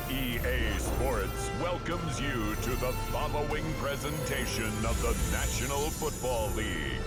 EA Sports welcomes you to the following presentation of the National Football League.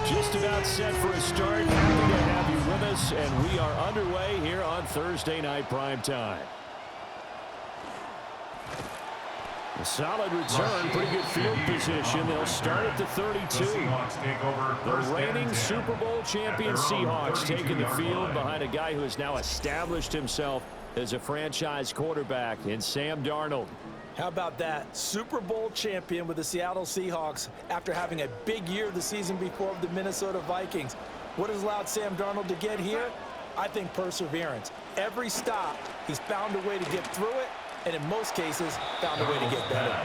Just about set for a start. Happy to have you with us, and we are underway here on Thursday Night Prime Time. A solid return, pretty good field position. They'll start at the 32. The reigning Super Bowl champion Seahawks taking the field behind a guy who has now established himself as a franchise quarterback in Sam Darnold. How about that? Super Bowl champion with the Seattle Seahawks after having a big year the season before with the Minnesota Vikings. What has allowed Sam Darnold to get here? I think perseverance. Every stop, he's found a way to get through it, and in most cases, found a way to get better.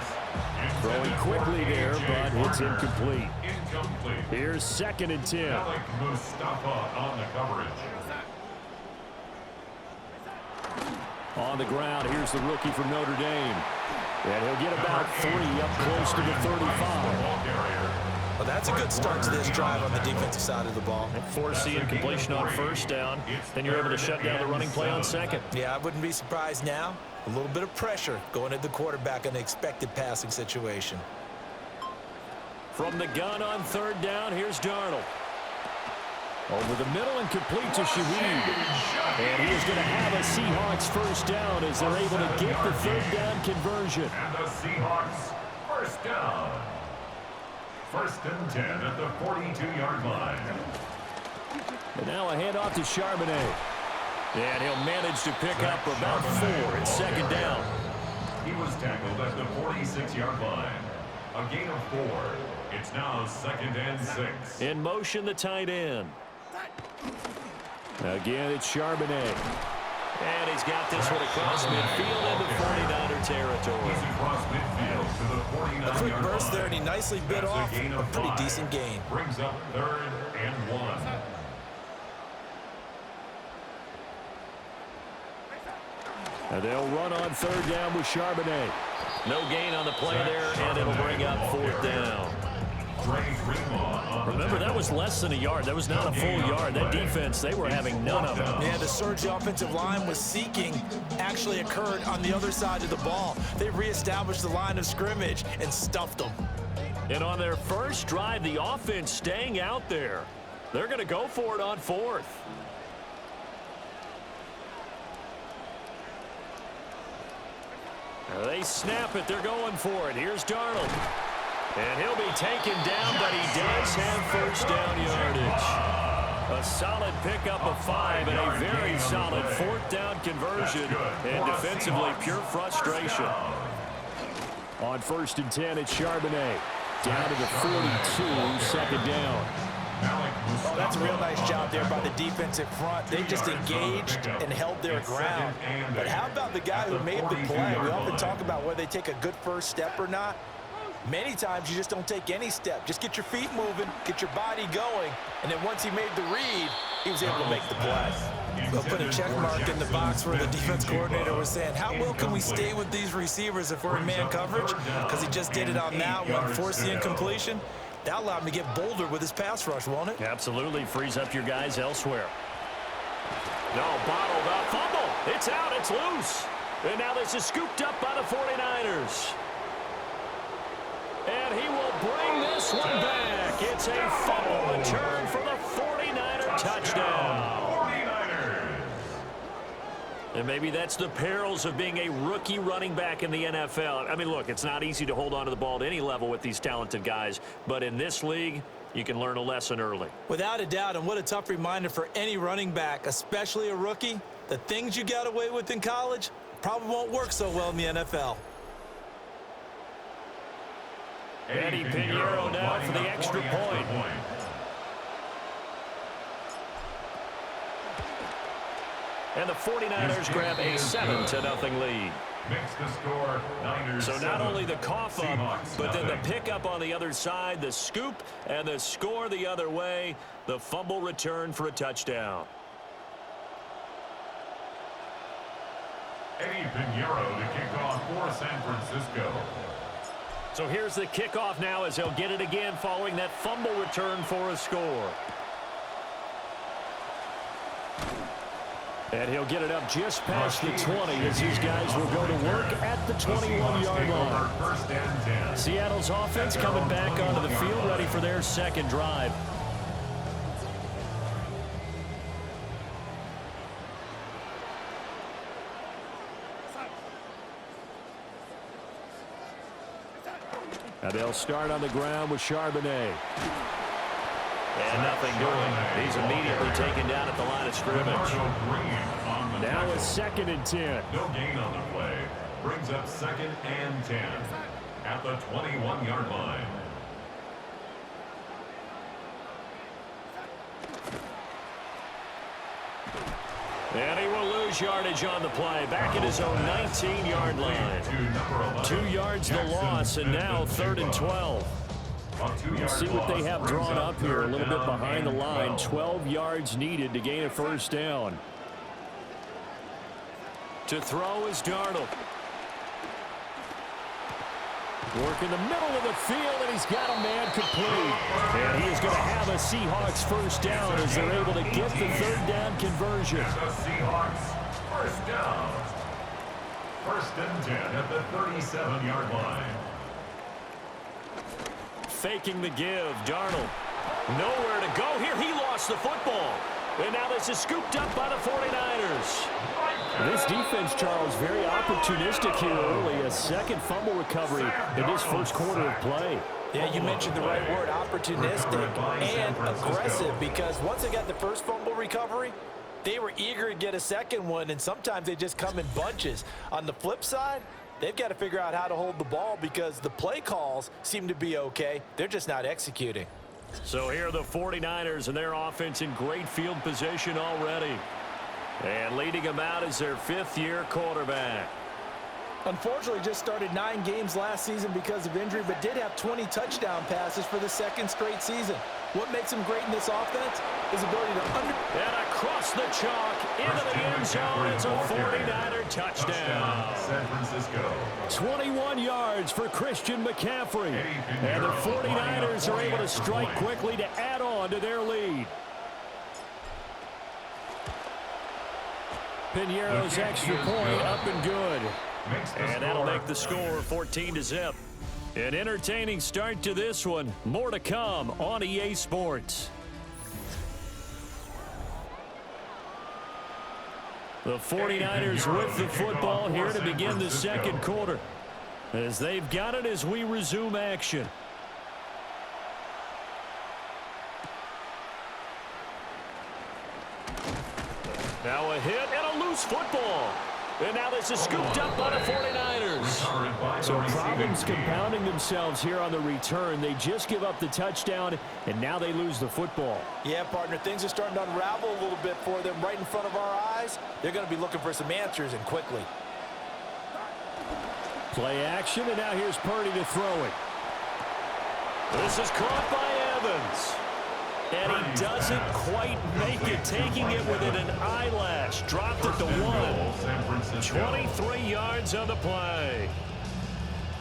Throwing quickly there, but it's incomplete. Here's 2nd and 10. On the coverage. On the ground, here's the rookie from Notre Dame. And he'll get about 3 up close to the 35. Well, that's a good start to this drive on the defensive side of the ball. Forcing completion on 1st down, then you're able to shut down the running play on 2nd. Yeah, I wouldn't be surprised now. A little bit of pressure going at the quarterback in the expected passing situation. From the gun on 3rd down, here's Darnold. Over the middle and complete to Shaheed. And he is going to have a Seahawks 1st down as they're able to get the 3rd down conversion. And the Seahawks 1st down. 1st and 10 at the 42-yard line. And now a handoff to Charbonnet. And he'll manage to pick up about 4 at 2nd down. He was tackled at the 46-yard line. A gain of 4. It's now 2nd and 6. In motion, the tight end. Again, it's Charbonnet. And he's got this one across midfield into 49er territory. He's across midfield to the 49-yard line. A quick burst there, and he nicely bit off a pretty decent gain. Brings up 3rd and 1. And they'll run on 3rd down with Charbonnet. No gain on the play there, and it'll bring up 4th down. Remember, that was less than a yard. That was not a full yard. That defense, they were having none of them. Yeah, the surge the offensive line was seeking actually occurred on the other side of the ball. They reestablished the line of scrimmage and stuffed them. And on their first drive, the offense staying out there. They're going to go for it on 4th. They snap it. They're going for it. Here's Darnold. And he'll be taken down, but he does have 1st down yardage. A solid pickup of 5 and a very solid 4th down conversion. And defensively, pure frustration. On 1st and 10, it's Charbonnet. Down to the 42, 2nd down. Oh, that's a real nice job there by the defensive front. They just engaged and held their ground. But how about the guy who made the play? We often talk about whether they take a good first step or not. Many times you just don't take any step. Just get your feet moving, get your body going, and then once he made the read, he was able to make the play. We'll put a check mark in the box where the defense coordinator was saying, how well can we stay with these receivers if we're in man coverage? Because he just did it on that one, forced the incompletion. That allowed him to get bolder with his pass rush, won't it? Absolutely. Frees up your guys elsewhere. No, bottled up. Fumble. It's out. It's loose. And now this is scooped up by the 49ers. And he will bring this one back. It's a fumble return for the 49er touchdown. And maybe that's the perils of being a rookie running back in the NFL. I mean, look, it's not easy to hold on to the ball at any level with these talented guys. But in this league, you can learn a lesson early. Without a doubt, and what a tough reminder for any running back, especially a rookie. The things you got away with in college probably won't work so well in the NFL. Eddie Pinheiro now for the extra point. And the 49ers grab a 7-0 lead. Makes the score Niners. So not only the cough up, Seahawks but then the nothing. pickup on the other side, the scoop, and the score the other way. The fumble return for a touchdown. Eddie Pinheiro to kick off for San Francisco. So here's the kickoff now as they'll get it again following that fumble return for a score. And he'll get it up just past the 20 as these guys will go to work at the 21-yard line. First and 10. Seattle's offense coming back onto the field, ready for their second drive. And they'll start on the ground with Charbonnet. And nothing doing. He's immediately taken down at the line of scrimmage. Now it's 2nd and 10. No gain on the play. Brings up 2nd and 10 at the 21-yard line. And he will lose yardage on the play. Back at his own 19-yard line. 2 yards the loss, and now 3rd and 12. Let's see what they have drawn up here. A little bit behind the line. 12 yards needed to gain a first down. To throw is Darnold. Work in the middle of the field, and he's got a man complete. And he is going to have a Seahawks first down as they're able to get the 3rd down conversion. The Seahawks first down. 1st and 10 at the 37-yard line. Faking the give, Darnold. Nowhere to go here. He lost the football. And now this is scooped up by the 49ers. This defense, Charles, very opportunistic here early. A second fumble recovery in this first quarter of play. Yeah, you mentioned the right word, opportunistic and aggressive, because once they got the first fumble recovery, they were eager to get a second one, and sometimes they just come in bunches. On the flip side, they've got to figure out how to hold the ball because the play calls seem to be okay. They're just not executing. So here are the 49ers and their offense in great field position already. And leading them out is their 5th-year quarterback. Unfortunately, just started 9 games last season because of injury, but did have 20 touchdown passes for the 2nd straight season. What makes him great in this offense? His ability to And across the chalk, into the end zone, it's a 49er touchdown. San Francisco. 21 yards for Christian McCaffrey. And the 49ers are able to strike quickly to add on to their lead. Pinheiro's extra point up and good. And that'll make the score 14-0. An entertaining start to this one. More to come on EA Sports. The 49ers with the football here to begin the second quarter. As they've got it as we resume action. Now a hit and a loose football. And now this is scooped up by the 49ers. So problems compounding themselves here on the return. They just give up the touchdown, and now they lose the football. Yeah, partner, things are starting to unravel a little bit for them right in front of our eyes. They're going to be looking for some answers, and quickly. Play action, and now here's Purdy to throw it. This is caught by Evans. And he doesn't quite make it, taking it within an eyelash. Dropped it to 1. 23 yards on the play.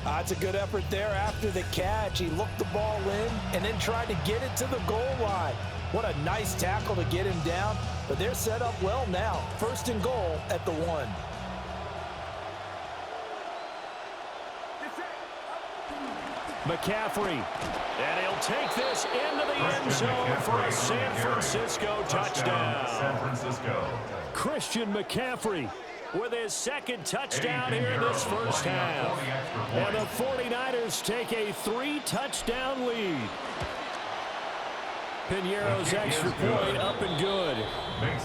That's a good effort there after the catch. He looked the ball in and then tried to get it to the goal line. What a nice tackle to get him down. But they're set up well now. 1st and goal at the 1. McCaffrey. And he'll take this into the end zone for a San Francisco touchdown. San Francisco. Christian McCaffrey. with his second touchdown here in this first half. And the 49ers take a 3-touchdown lead. Piñeiro's extra point up and good.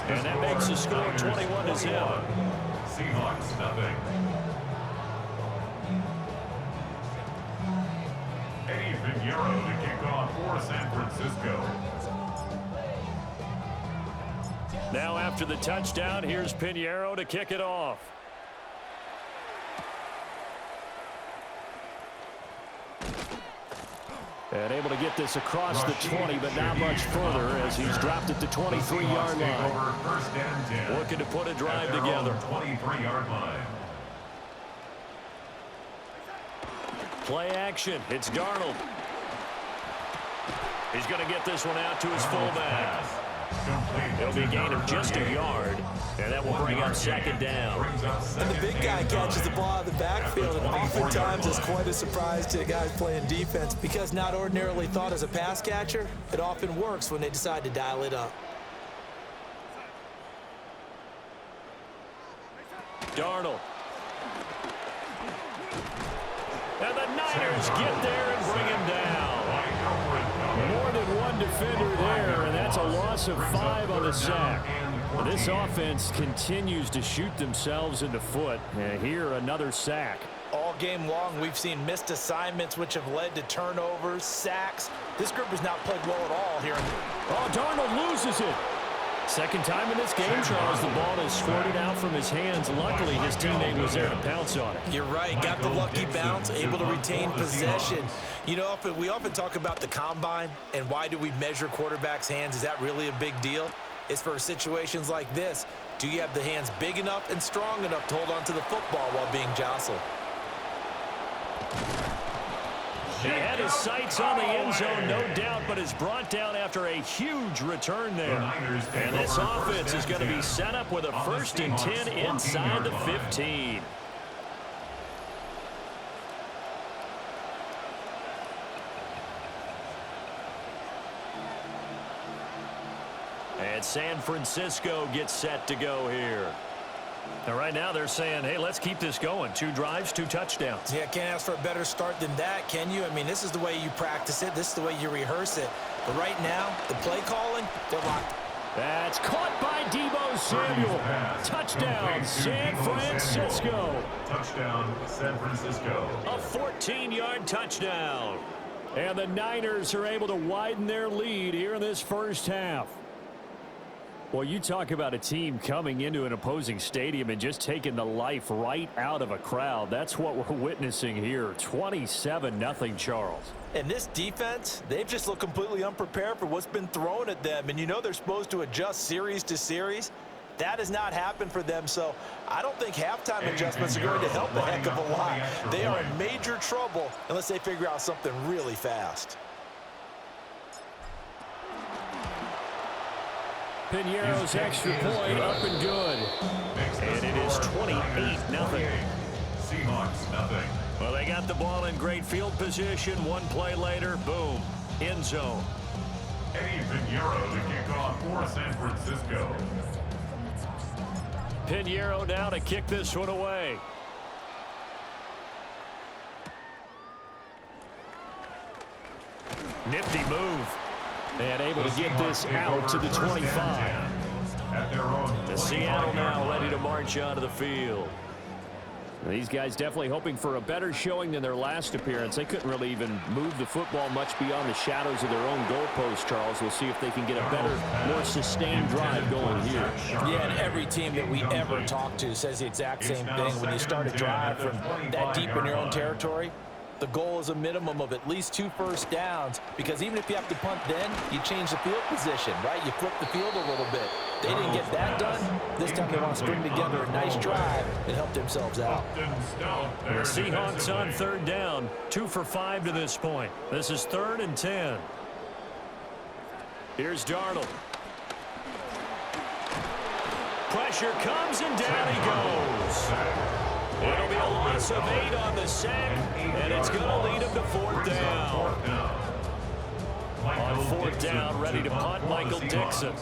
And that makes the score 21-0. Seahawks nothing. Piñeiro to kick off for San Francisco. Now after the touchdown, here's Piñeiro to kick it off. And able to get this across the 20, but not much further as he's dropped at the 23-yard line. Looking to put a drive together. 23-yard line. Play action. It's Darnold. He's going to get this one out to his fullback. It'll be a gain of just a yard, and that will bring up second down. And the big guy catches the ball out of the backfield, and oftentimes it's quite a surprise to guys playing defense because not ordinarily thought as a pass catcher, it often works when they decide to dial it up. Darnold. And the Niners get there and bring him down. More than one defender there, and that's a loss of 5 on the sack. This offense continues to shoot themselves in the foot. And here, another sack. All game long, we've seen missed assignments, which have led to turnovers, sacks. This group has not played well at all here. Oh, Darnold loses it. Second time in this game, Charles, the ball has squirted out from his hands. Luckily, his teammate was there to pounce on it. You're right. Got the lucky bounce, able to retain possession. You know, we often talk about the combine and why do we measure quarterbacks' hands. Is that really a big deal? It's for situations like this. Do you have the hands big enough and strong enough to hold on to the football while being jostled? He had his sights on the end zone, no doubt, but is brought down after a huge return there. And this offense is going to be set up with a 1st and 10 inside the 15. And San Francisco gets set to go here. And right now they're saying, hey, let's keep this going. 2 drives, 2 touchdowns. Yeah, can't ask for a better start than that, can you? I mean, this is the way you practice it. This is the way you rehearse it. But right now, the play calling, they're locked. That's caught by Deebo Samuel. Touchdown, San Francisco. Touchdown, San Francisco. A 14-yard touchdown. And the Niners are able to widen their lead here in this first half. Well, you talk about a team coming into an opposing stadium and just taking the life right out of a crowd. That's what we're witnessing here. 27-0, Charles. And this defense, they've just looked completely unprepared for what's been thrown at them. And you know they're supposed to adjust series to series. That has not happened for them, so I don't think halftime adjustments are going to help a heck of a lot. They are in major trouble unless they figure out something really fast. Piñeiro's extra point up and good. And it is 28-0. Seahawks nothing. Well, they got the ball in great field position. One play later, boom, end zone. Piñeiro to kick off for San Francisco. Piñeiro now to kick this one away. Nifty move. And able to get this out to the 25. The Seattle now ready to march onto the field. These guys definitely hoping for a better showing than their last appearance. They couldn't really even move the football much beyond the shadows of their own goalpost, Charles. We'll see if they can get a better, more sustained drive going here. Yeah, and every team that we ever talk to says the exact same thing. When you start a drive from that deep in your own territory, the goal is a minimum of at least 2 first downs, because even if you have to punt then, you change the field position, right? You flip the field a little bit. They didn't get that done. This time they want to string together a nice drive and help themselves out. The Seahawks on 3rd down, 2 for 5 to this point. This is 3rd and 10. Here's Darnold. Pressure comes and down he goes. It'll be a loss of 8 on the sack, and it's going to lead him to 4th down. On 4th down, ready to punt, Michael Dixon.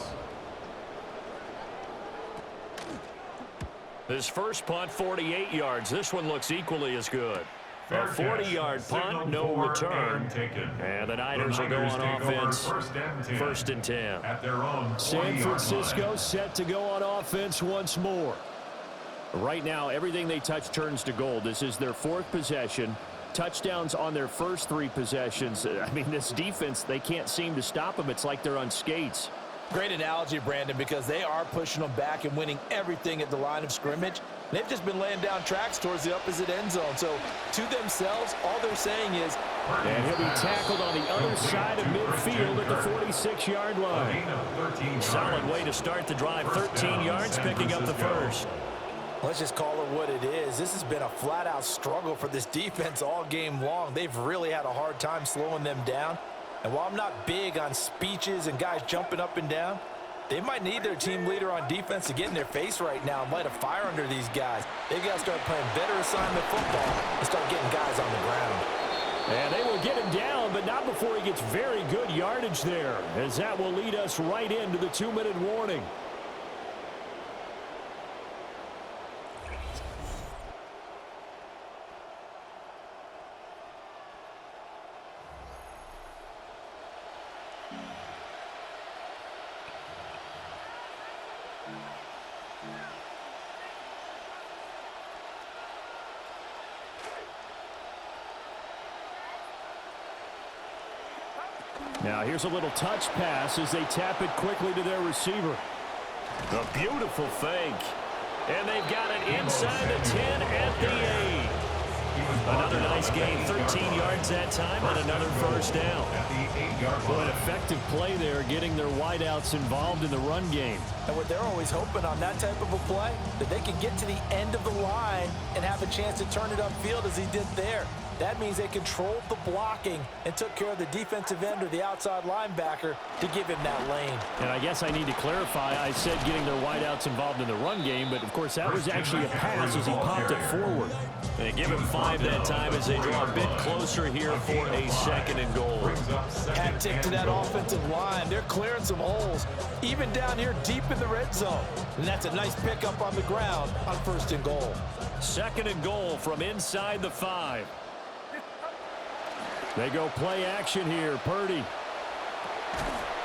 His first punt, 48 yards. This one looks equally as good. A 40-yard punt, no return. And the Niners will go on offense, first and 10. San Francisco set to go on offense once more. Right now, everything they touch turns to gold. This is their fourth possession. Touchdowns on their first three possessions. I mean, this defense, they can't seem to stop them. It's like they're on skates. Great analogy, Brandon, because they are pushing them back and winning everything at the line of scrimmage. They've just been laying down tracks towards the opposite end zone. So, to themselves, all they're saying is... And he'll be tackled on the other side of midfield at the 46-yard line. Solid way to start the drive. 13 yards, picking up the first. Let's just call it what it is. This has been a flat-out struggle for this defense all game long. They've really had a hard time slowing them down. And while I'm not big on speeches and guys jumping up and down, they might need their team leader on defense to get in their face right now and light a fire under these guys. They've got to start playing better assignment football and start getting guys on the ground. And they will get him down, but not before he gets very good yardage there, as that will lead us right into the 2-minute warning. Now here's a little touch pass as they tap it quickly to their receiver. A beautiful fake. And they've got it inside the 10 at the 8. Another nice gain, 13 yards that time, and another first down. Boy, an effective play there, getting their wideouts involved in the run game. And what they're always hoping on that type of a play, that they can get to the end of the line and have a chance to turn it upfield as he did there. That means they controlled the blocking and took care of the defensive end or the outside linebacker to give him that lane. And I guess I need to clarify, I said getting their wideouts involved in the run game, but of course that was actually a pass as he popped it forward. They give him 5 that time as they draw a bit closer here for a second and goal. Hat tip to that offensive line. They're clearing some holes, even down here deep in the red zone. And that's a nice pickup on the ground on first and goal. Second and goal from inside the 5. They go play action here. Purdy.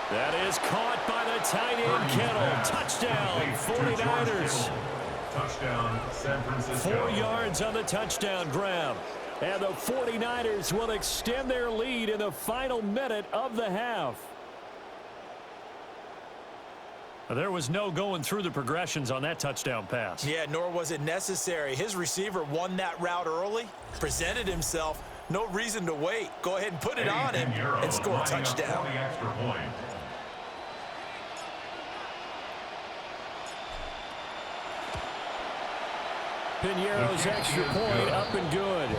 That is caught by the tight end, Kittle. Touchdown, 49ers. Touchdown, San Francisco. 4 yards on the touchdown grab. And the 49ers will extend their lead in the final minute of the half. There was no going through the progressions on that touchdown pass. Yeah, nor was it necessary. His receiver won that route early, presented himself. No reason to wait. Go ahead and put it on him and score a touchdown. Piñeiro's extra point up and good.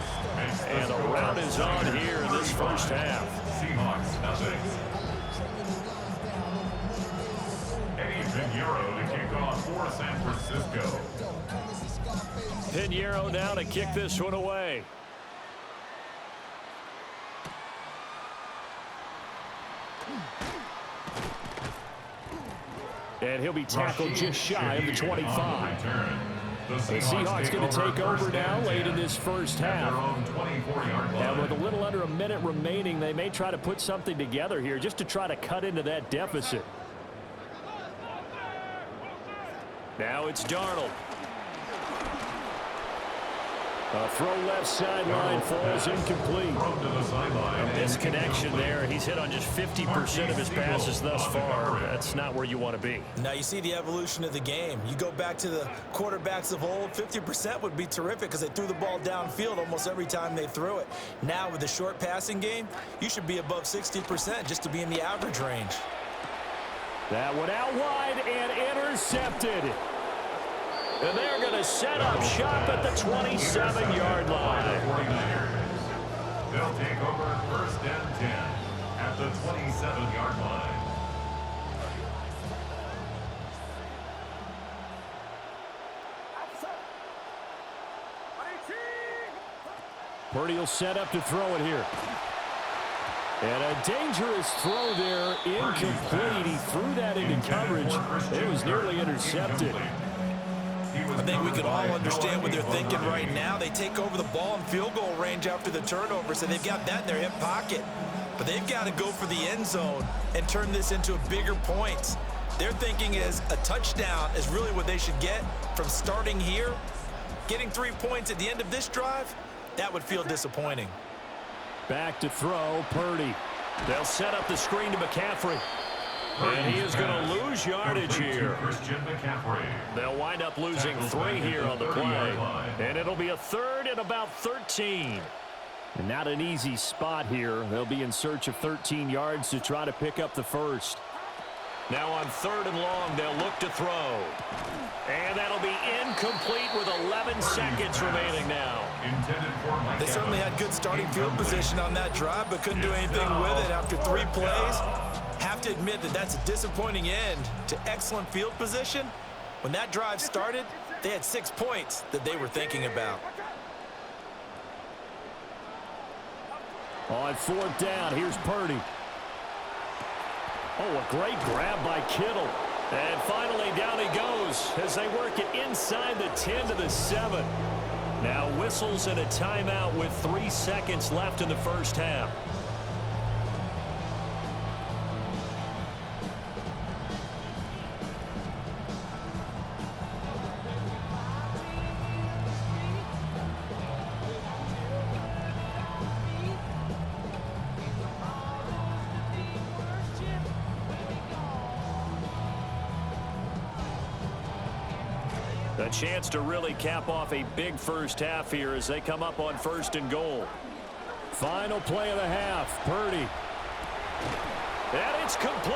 And the route is on here in this first half. Seahawks, nothing. Eddie Piñeiro to kick off for San Francisco. Piñeiro now to kick this one away. And he'll be tackled just shy of the 25. The Seahawks going to take over now late in this first half. And with a little under a minute remaining, they may try to put something together here just to try to cut into that deficit. Now it's Darnold. A throw left sideline falls incomplete. A misconnection there. He's hit on just 50% of his passes thus far. That's not where you want to be. Now you see the evolution of the game. You go back to the quarterbacks of old, 50% would be terrific because they threw the ball downfield almost every time they threw it. Now with the short passing game, you should be above 60% just to be in the average range. That one out wide and intercepted. And they're going to set up shop at the 27-yard line. They'll take over first and 10 at the 27-yard line. Purdy will set up to throw it here. And a dangerous throw there, incomplete. He threw that into coverage. It was nearly intercepted. I think we can all understand what they're thinking right now. They take over the ball in field goal range after the turnover, so they've got that in their hip pocket. But they've got to go for the end zone and turn this into bigger points. Their thinking is a touchdown is really what they should get from starting here. Getting 3 points at the end of this drive, that would feel disappointing. Back to throw, Purdy. They'll set up the screen to McCaffrey. And he is going to lose yardage here. They'll wind up losing 3 here on the play. And it'll be a third and about 13. And not an easy spot here. They'll be in search of 13 yards to try to pick up the first. Now on 3rd and long, they'll look to throw. And that'll be incomplete with 11 seconds remaining now. They certainly had good starting field position on that drive, but couldn't do anything with it after 3 plays. Have to admit that that's a disappointing end to excellent field position. When that drive started, they had 6 points that they were thinking about. On 4th down, here's Purdy. Oh, a great grab by Kittle. And finally, down he goes as they work it inside the 10 to the 7. Now whistles and a timeout with 3 seconds left in the first half. A chance to really cap off a big first half here as they come up on 1st and goal. Final play of the half, Purdy. And it's complete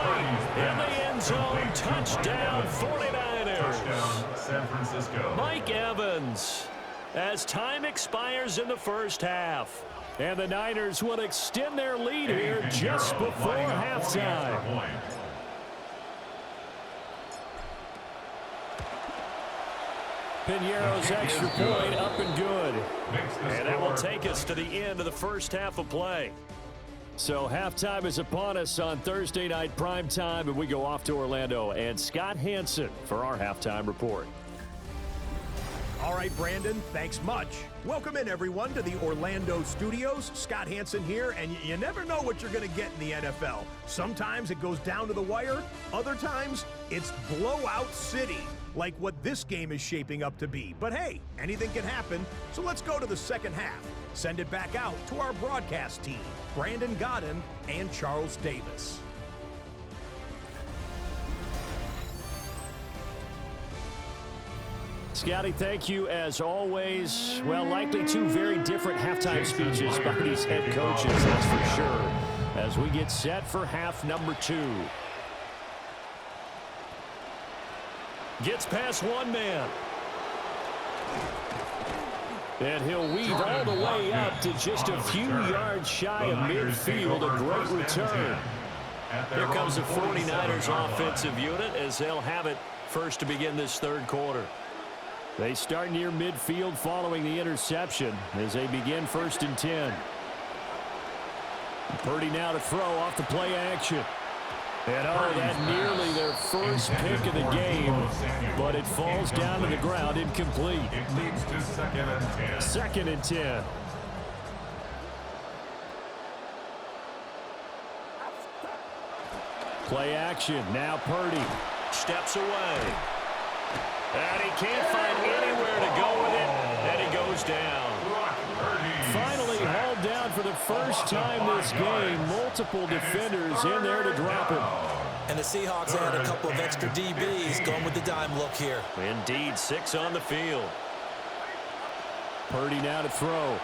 in the end zone. Touchdown, 49ers. Touchdown, San Francisco. Mike Evans, as time expires in the first half. And the Niners will extend their lead here just before halftime. Piñeiro's extra point up and good. And that will take us to the end of the first half of play. So halftime is upon us on Thursday night primetime, and we go off to Orlando. And Scott Hansen for our halftime report. All right, Brandon, thanks much. Welcome in, everyone, to the Orlando studios. Scott Hansen here, and you never know what you're going to get in the NFL. Sometimes it goes down to the wire. Other times, it's blowout city, like what this game is shaping up to be. But hey, anything can happen, so let's go to the second half. Send it back out to our broadcast team, Brandon Godden and Charles Davis. Scotty, thank you as always. Well, likely 2 very different halftime speeches by these head coaches, that's for sure, as we get set for half number 2. Gets past one man. And he'll weave all the way up to just a few yards shy of midfield. A great return. Here comes the 49ers offensive unit as they'll have it first to begin this 3rd quarter. They start near midfield following the interception as they begin 1st and 10. Purdy now to throw off the play action. And oh, that nearly their first pick of the game, but it falls down to the ground incomplete. It leads to 2nd and 10. 2nd and 10. Play action. Now Purdy steps away. And he can't find anywhere to go with it, and he goes down. Finally hauled down for the first time this game. Multiple defenders in there to drop him. And the Seahawks had a couple of extra DBs going with the dime look here. Indeed, 6 on the field. Purdy now to throw.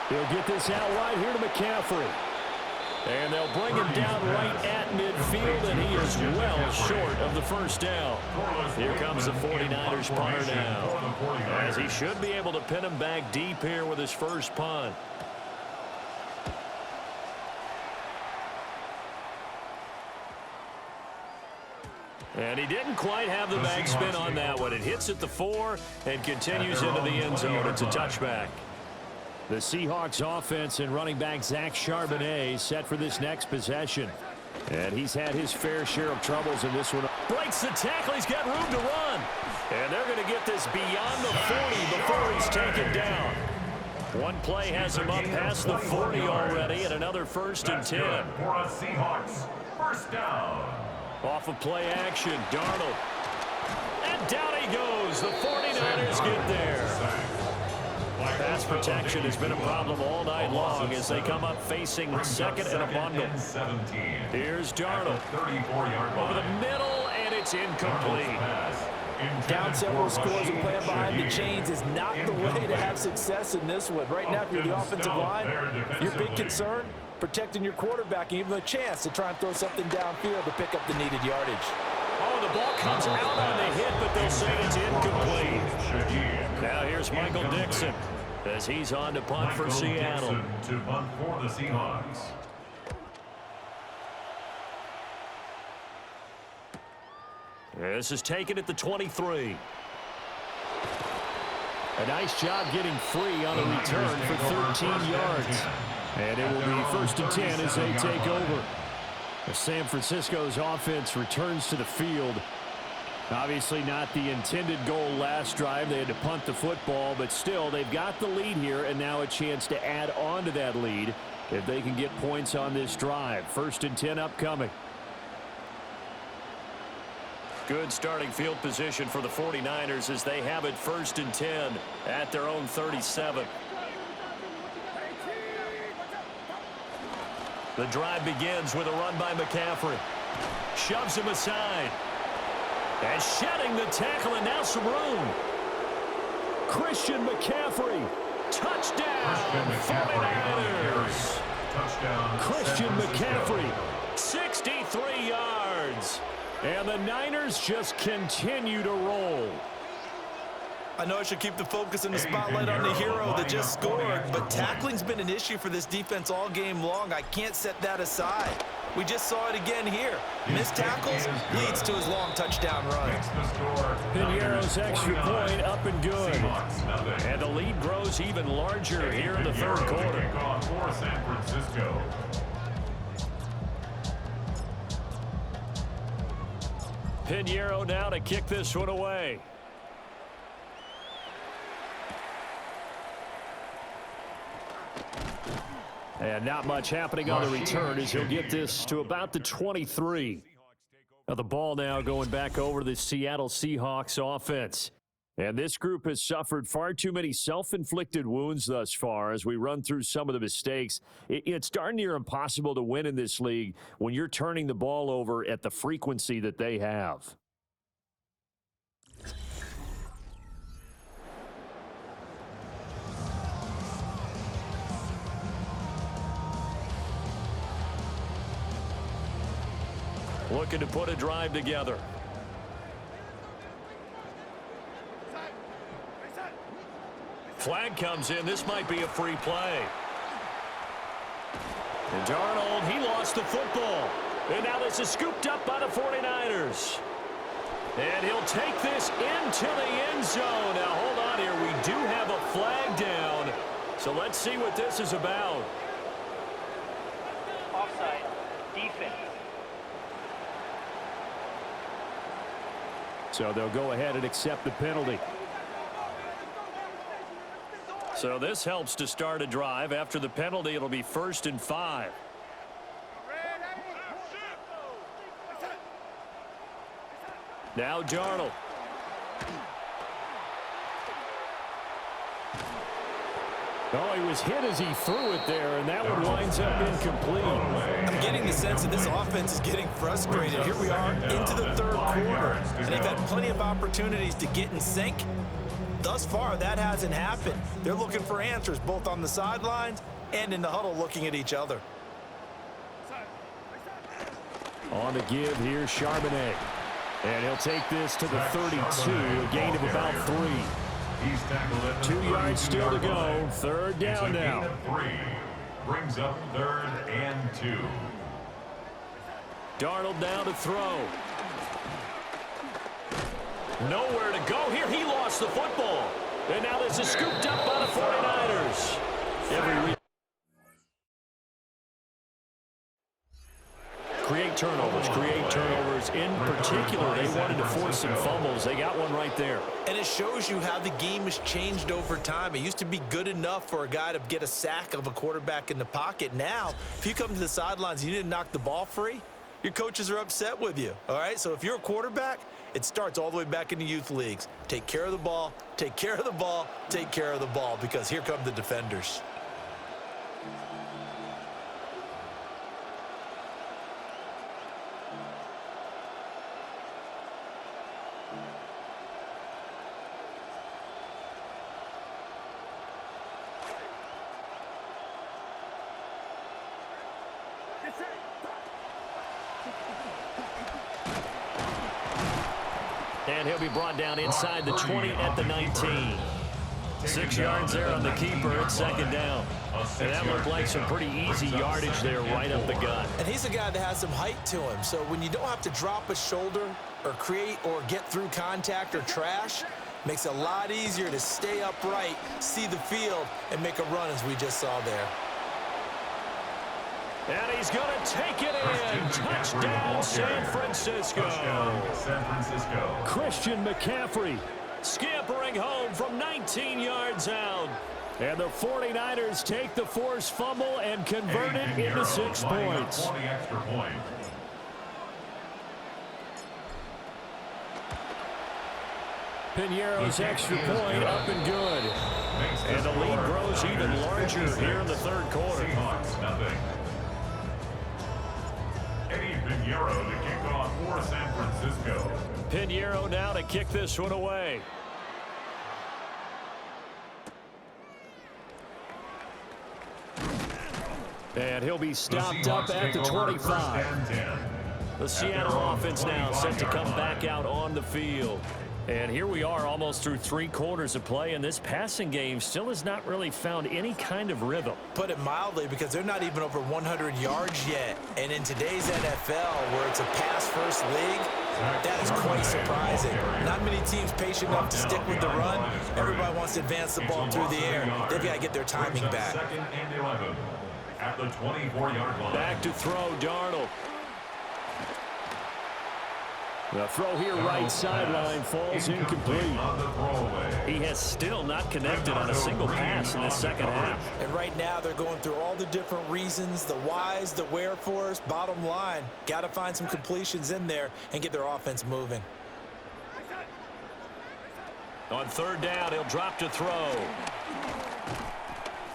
He'll get this out right here to McCaffrey. And they'll bring him down right at midfield, and he is well short of the first down. Here comes the 49ers punter now, as he should be able to pin him back deep here with his first punt. And he didn't quite have the backspin on that one. It hits at the 4 and continues into the end zone. It's a touchback. The Seahawks offense and running back Zach Charbonnet set for this next possession. And he's had his fair share of troubles in this one. Breaks the tackle. He's got room to run. And they're going to get this beyond the 40 before he's taken down. One play has him up past the 40 already, and another 1st and 10. For a Seahawks first down. Off of play action, Darnold. And down he goes. The 49ers get there. Pass protection has been a problem all night long as they come up facing 2nd and a bundle. Here's Darnold. Over the middle, and it's incomplete. Down several scores and playing behind the chains is not the way to have success in this one. Right now, if you're the offensive line, your big concern, protecting your quarterback and even a chance to try and throw something downfield to pick up the needed yardage. Oh, the ball comes out on the hit, but they'll say it's incomplete. Now here's Michael Dixon as he's on to punt for Seattle. To punt for the Seahawks. This is taken at the 23. A nice job getting free on a return for 13 yards. And it will be 1st and 10 as they take over. San Francisco's offense returns to the field. Obviously not the intended goal last drive. They had to punt the football, but still they've got the lead here and now a chance to add on to that lead if they can get points on this drive. 1st and 10 upcoming. Good starting field position for the 49ers as they have it 1st and 10 at their own 37. The drive begins with a run by McCaffrey. Shoves him aside. And shedding the tackle, and now some room. Christian McCaffrey. Touchdown, 49ers. Touchdown. Christian McCaffrey, 63 yards. And the Niners just continue to roll. I know I should keep the focus and the spotlight on the hero that just scored, but tackling's been an issue for this defense all game long. I can't set that aside. We just saw it again here. Missed tackles leads to his long touchdown run. Piñeiro's extra point up and good. And the lead grows even larger here in the 3rd quarter. For San Francisco. Piñeiro now to kick this one away. And not much happening on the return as he'll get this to about the 23. Now the ball now going back over to the Seattle Seahawks offense. And this group has suffered far too many self-inflicted wounds thus far as we run through some of the mistakes. It's darn near impossible to win in this league when you're turning the ball over at the frequency that they have. Looking to put a drive together. Flag comes in. This might be a free play. And Darnold, he lost the football. And now this is scooped up by the 49ers. And he'll take this into the end zone. Now, hold on here. We do have a flag down. So let's see what this is about. Offside. Defense. So they'll go ahead and accept the penalty. So this helps to start a drive. After the penalty, it'll be 1st and 5. Now Darnold. Oh, he was hit as he threw it there, and that one winds up incomplete. I'm getting the sense that this offense is getting frustrated. Here we are into the 3rd quarter, and they've had plenty of opportunities to get in sync. Thus far, that hasn't happened. They're looking for answers both on the sidelines and in the huddle looking at each other. On the give here, Charbonnet. And he'll take this to the 32, a gain of about 3. He's tackled at 2 yards still to go. 3rd down now. 3. Brings up 3rd and 2. Darnold now to throw. Nowhere to go here. He lost the football. And now this is scooped up by the 49ers. Create turnovers, create turnovers. In particular, they wanted to force some fumbles. They got one right there. And it shows you how the game has changed over time. It used to be good enough for a guy to get a sack of a quarterback in the pocket. Now, if you come to the sidelines and you didn't knock the ball free, your coaches are upset with you, all right? So if you're a quarterback, it starts all the way back in the youth leagues. Take care of the ball, take care of the ball, take care of the ball, because here come the defenders. And he'll be brought down inside the 20 at the 19. 6 yards there on the keeper at second down. And that looked like some pretty easy yardage there right up the gut. And he's a guy that has some height to him. So when you don't have to drop a shoulder or create or get through contact or trash, makes it a lot easier to stay upright, see the field, and make a run as we just saw there. And he's going to take it in. Touchdown, San Francisco. Christian McCaffrey scampering home from 19 yards out. And the 49ers take the forced fumble and convert it into 6 points. Piñeiro's extra point up and good. And the lead grows even larger here in the third quarter. Piñeiro to kick off for San Francisco. Piñeiro now to kick this one away. And he'll be stopped up at the 25. The Seattle offense now set to come back out on the field. And here we are almost through 3 quarters of play, and this passing game still has not really found any kind of rhythm. Put it mildly, because they're not even over 100 yards yet. And in today's NFL, where it's a pass-first league, that is quite surprising. Not many teams patient enough to stick with the run. Everybody wants to advance the ball through the air. They've got to get their timing back. Second and 11 at the 24-yard line. Back to throw, Darnold. The throw here, right sideline, falls incomplete. He has still not connected on a single pass in the second half. And right now, they're going through all the different reasons, the whys, the wherefores. Bottom line, got to find some completions in there and get their offense moving. On third down, he'll drop to throw.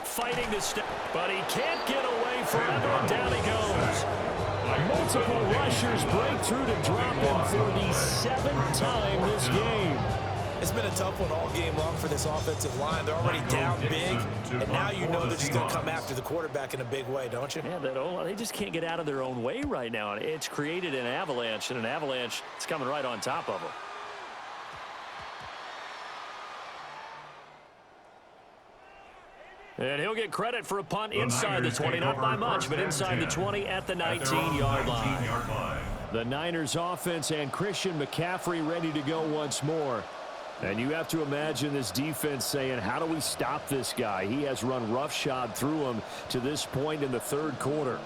Fighting to step, but he can't get away forever, and down he goes. Multiple rushers break through to drop him for the 7th time this game. It's been a tough one all game long for this offensive line. They're already down big, and now you know they're just going to come after the quarterback in a big way, don't you? Yeah, they just can't get out of their own way right now. It's created an avalanche, and an avalanche is coming right on top of them. And he'll get credit for a punt inside the 20, not by much, but inside the 20 at the 19-yard line. The Niners offense and Christian McCaffrey ready to go once more. And you have to imagine this defense saying, how do we stop this guy? He has run roughshod through him to this point in the third quarter.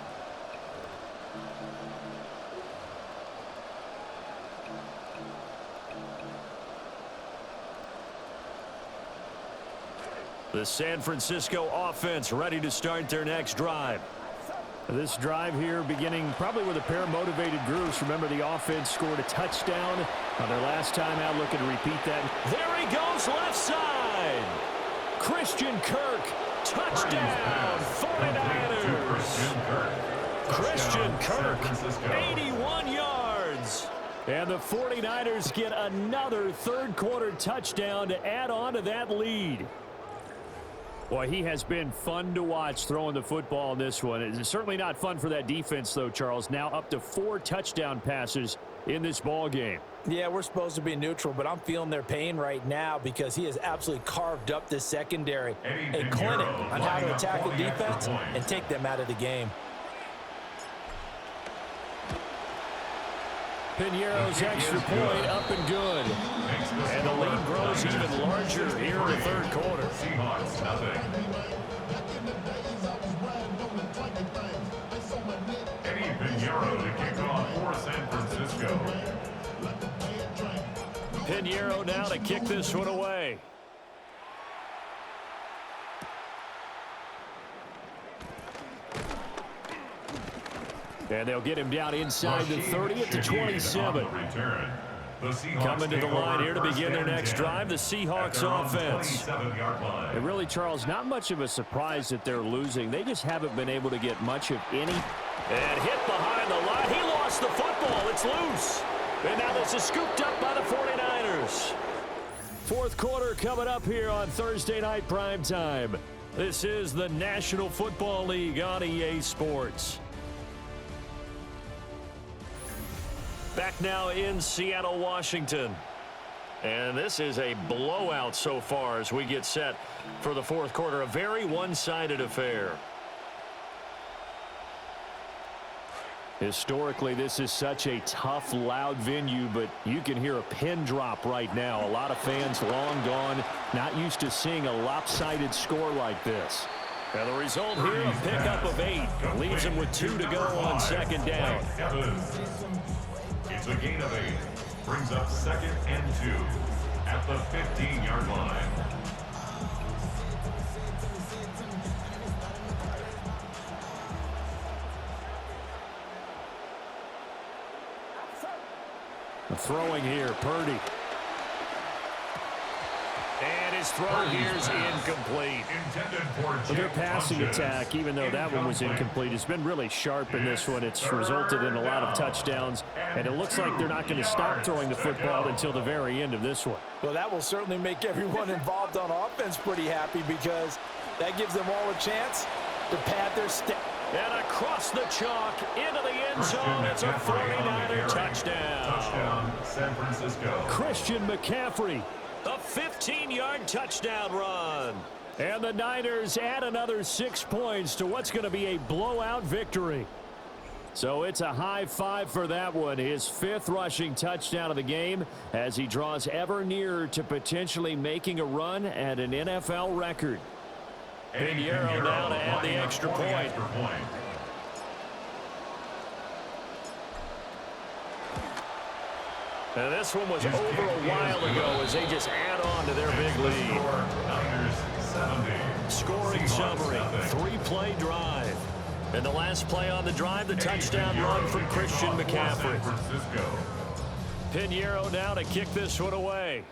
The San Francisco offense ready to start their next drive. This drive here beginning probably with a pair of motivated groups. Remember, the offense scored a touchdown on their last time out. Looking to repeat that. There he goes, left side. Christian Kirk, touchdown, 49ers. Christian Kirk, 81 yards. And the 49ers get another third quarter touchdown to add on to that lead. Boy, he has been fun to watch throwing the football in this one. It's certainly not fun for that defense, though, Charles. Now up to 4 touchdown passes in this ball game. Yeah, we're supposed to be neutral, but I'm feeling their pain right now because he has absolutely carved up this secondary. A clinic on how to attack the defense and take them out of the game. Piñeiro's extra point up and good. And the lead grows even larger here in the third quarter. Seahawks, nothing. Piñeiro to kick off Francisco. Pinheiro now to kick this one away. And they'll get him down inside the 30 at the 27. Coming to the line here to begin their next drive, the Seahawks offense. And really, Charles, not much of a surprise that they're losing. They just haven't been able to get much of any. And hit behind the line. He lost the football. It's loose. And now this is scooped up by the 49ers. Fourth quarter coming up here on Thursday Night Primetime. This is the National Football League on EA Sports. Back now in Seattle, Washington. And this is a blowout so far as we get set for the fourth quarter. A very one-sided affair. Historically, this is such a tough, loud venue, but you can hear a pin drop right now. A lot of fans long gone, not used to seeing a lopsided score like this. And the result here, a pickup of 8. Leaves them with 2 to go on second down. It's a gain of 8. Brings up 2nd and 2 at the 15-yard line. Throwing here, Purdy. And his throw here is incomplete. Their passing attack, even though that one was incomplete, has been really sharp in this one. It's resulted in a lot of touchdowns, and it looks like they're not going to stop throwing the football until the very end of this one. Well, that will certainly make everyone involved on offense pretty happy because that gives them all a chance to pad their step. And across the chalk into the end zone. It's a 49er touchdown. Touchdown, San Francisco. Christian McCaffrey. A 15-yard touchdown run. And the Niners add another 6 points to what's going to be a blowout victory. So it's a high 5 for that one. His 5th rushing touchdown of the game as he draws ever nearer to potentially making a run at an NFL record. Pinheiro now to add the extra point. And this one was over a while ago as they just add on to their big lead. Scoring summary, 3-play drive. And the last play on the drive, the touchdown run from Christian McCaffrey. Pinheiro now to kick this one away.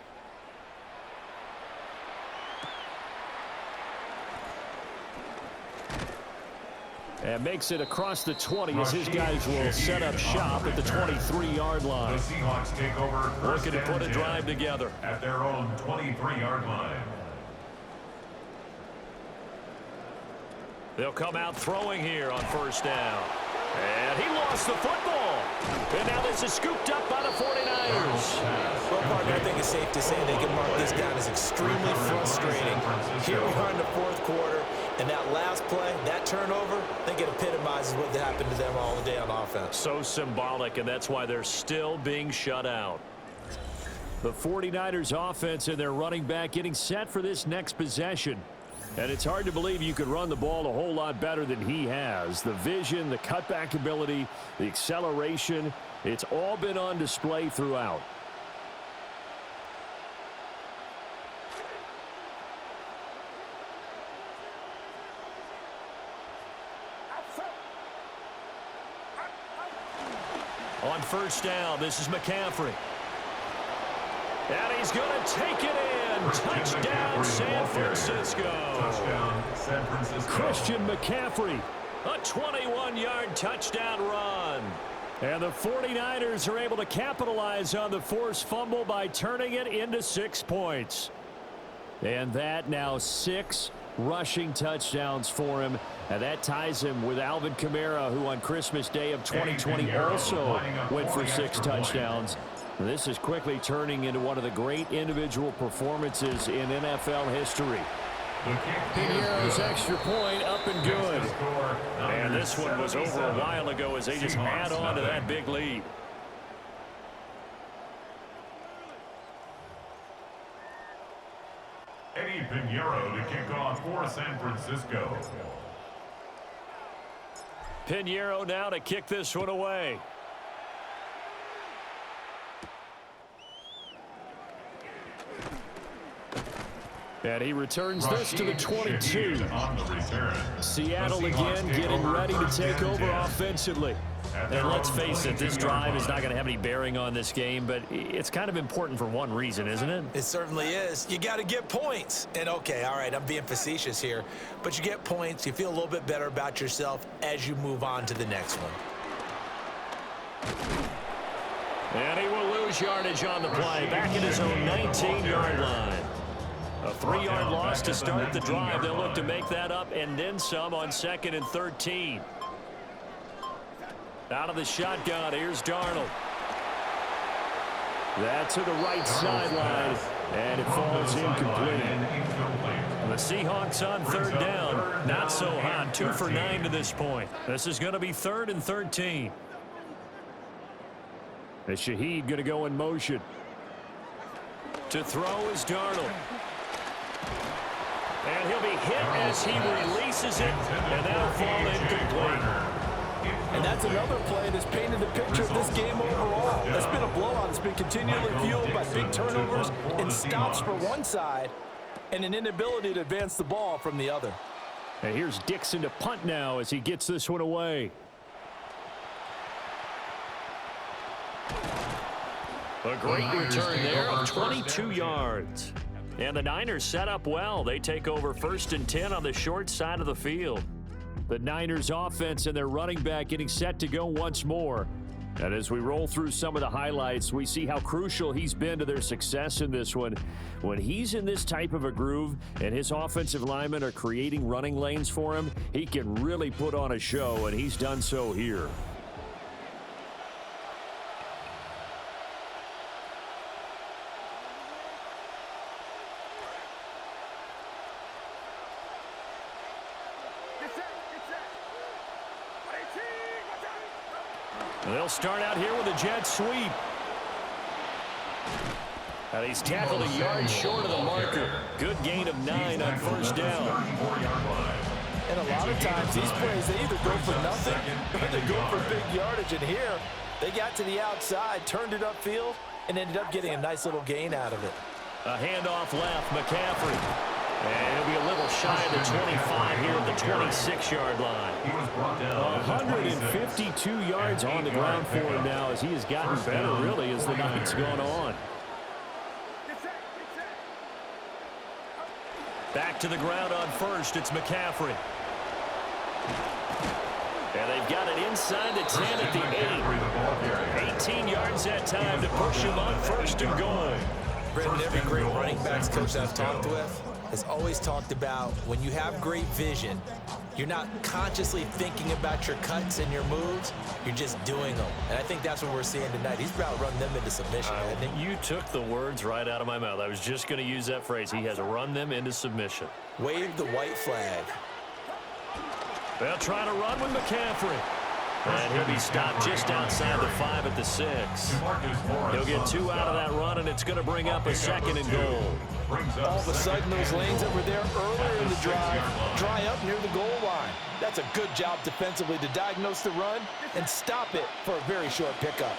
And makes it across the 20 as his guys will set up shop at the 23-yard line. The Seahawks take over looking to put a drive together at their own 23-yard line. They'll come out throwing here on first down. And he lost the football. And now this is scooped up by the 49ers. Well, partner, I think it's safe to say they can mark this down as extremely frustrating. Here we are in the fourth quarter, and that last play, that turnover, I think it epitomizes what happened to them all day on offense. So symbolic, and that's why they're still being shut out. The 49ers offense and their running back getting set for this next possession. And it's hard to believe you could run the ball a whole lot better than he has. The vision, the cutback ability, the acceleration, it's all been on display throughout. On first down, this is McCaffrey. And he's going to take it in. Touchdown, San Francisco. Touchdown, San Francisco. Christian McCaffrey, a 21-yard touchdown run. And the 49ers are able to capitalize on the forced fumble by turning it into 6 points. And that now 6 rushing touchdowns for him. And that ties him with Alvin Kamara, who on Christmas Day of 2020 also went for 6 touchdowns. This is quickly turning into one of the great individual performances in NFL history. Pinheiro's extra point up and good. And this one was over a while ago as they just add on to that big lead. Eddie Pinheiro to kick off for San Francisco. Pinheiro now to kick this one away. And he returns this to the 22. On the return. Seattle again getting ready to take over offensively. And let's face it, this drive is not going to have any bearing on this game, but it's kind of important for one reason, isn't it? It certainly is. You got to get points. And, okay, all right, I'm being facetious here, but you get points. You feel a little bit better about yourself as you move on to the next one. And he will lose yardage on the play, back at his own 19-yard line. A 3-yard loss to start the drive. They'll look to make that up and then some on 2nd and 13. Out of the shotgun, here's Darnold. That to the right sideline, and it falls incomplete. The Seahawks on 3rd down. Not so hot. 2 for 9 to this point. This is going to be 3rd and 13. And Shaheed going to go in motion. To throw is Darnold. And he'll be hit as he releases it, and that'll fall incomplete. And that's another play that's painted the picture of this game overall. It's been a blowout. It's been continually fueled by big turnovers and stops for one side and an inability to advance the ball from the other. And here's Dixon to punt now as he gets this one away. A great return there of 22 yards. And the Niners set up well. They take over 1st and 10 on the short side of the field. The Niners offense and their running back getting set to go once more. And as we roll through some of the highlights, we see how crucial he's been to their success in this one. When he's in this type of a groove and his offensive linemen are creating running lanes for him, he can really put on a show, and he's done so here. They'll start out here with a jet sweep. And he's tackled a yard short of the marker. Good gain of 9 on 1st down. And a lot of times these plays, they either go for nothing or they go for big yardage. And here, they got to the outside, turned it upfield, and ended up getting a nice little gain out of it. A handoff left, McCaffrey. And he'll be a little shy of the 25 here at the 26-yard line. 152 yards on the ground for him now as he has gotten better, really, as the night's gone on. Back to the ground on 1st. It's McCaffrey. And they've got it inside the 10 at the 8. 18 yards that time to push him on 1st and goal. Brendan, every great running backs coach that I've talked with has always talked about when you have great vision, you're not consciously thinking about your cuts and your moves, you're just doing them. And I think that's what we're seeing tonight. He's about to run them into submission, hasn't he? You took the words right out of my mouth. I was just going to use that phrase. He has run them into submission. Wave the white flag. They'll try to run with McCaffrey. And he'll be stopped just outside the 5 at the 6. He'll get 2 out of that run, and it's going to bring up a 2nd and goal. All of a sudden, those lanes that were there earlier in the drive dry up near the goal line. That's a good job defensively to diagnose the run and stop it for a very short pickup.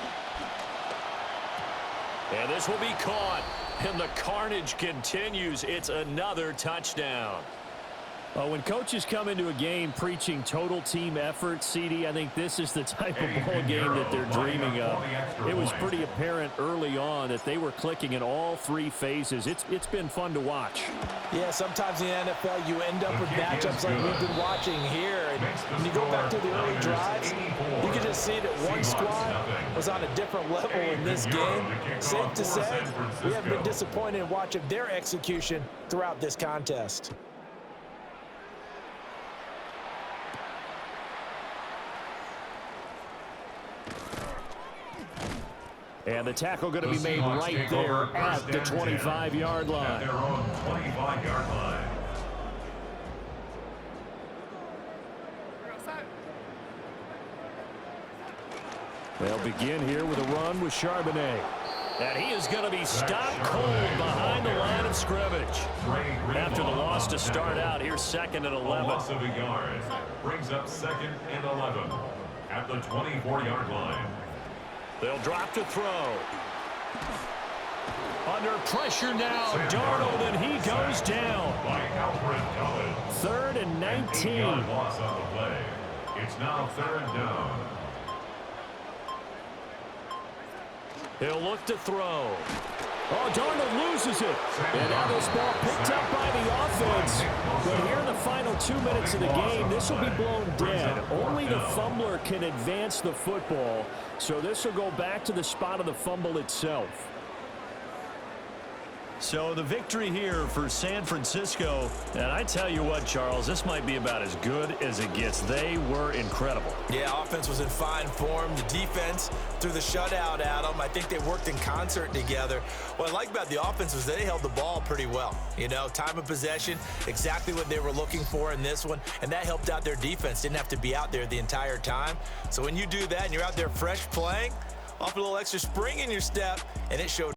And this will be caught, and the carnage continues. It's another touchdown. When coaches come into a game preaching total team effort, CD, I think this is the type of ball game that they're dreaming of. It was pretty apparent early on that they were clicking in all 3 phases. It's been fun to watch. Yeah, sometimes in the NFL you end up with matchups like we've been watching here. And when you go back to the early drives, you can just see that one squad was on a different level in this game. Safe to say, we have been disappointed in watching their execution throughout this contest. And the tackle going to be made right there at the 25-yard line. At their own 25-yard line. They'll begin here with a run with Charbonnet. And he is going to be stopped cold behind the line of scrimmage. After the loss to start out, here's 2nd and 11. A loss of a yard brings up 2nd and 11 at the 24-yard line. They'll drop to throw. Under pressure now, Darnold, and he goes down. By Alfred Collins. 3rd and 19. Loss on the play. It's now 3rd down. He'll look to throw. Oh, Darnold loses it. And now this ball picked up by the offense. But here in the final 2 minutes of the game, this will be blown dead. Only the fumbler can advance the football. So this will go back to the spot of the fumble itself. So the victory here for San Francisco. And I tell you what, Charles, this might be about as good as it gets. They were incredible. Yeah, offense was in fine form. The defense threw the shutout at them. I think they worked in concert together. What I like about the offense was they held the ball pretty well. You know, time of possession, exactly what they were looking for in this one. And that helped out their defense. Didn't have to be out there the entire time. So when you do that and you're out there fresh playing, off a little extra spring in your step, and it showed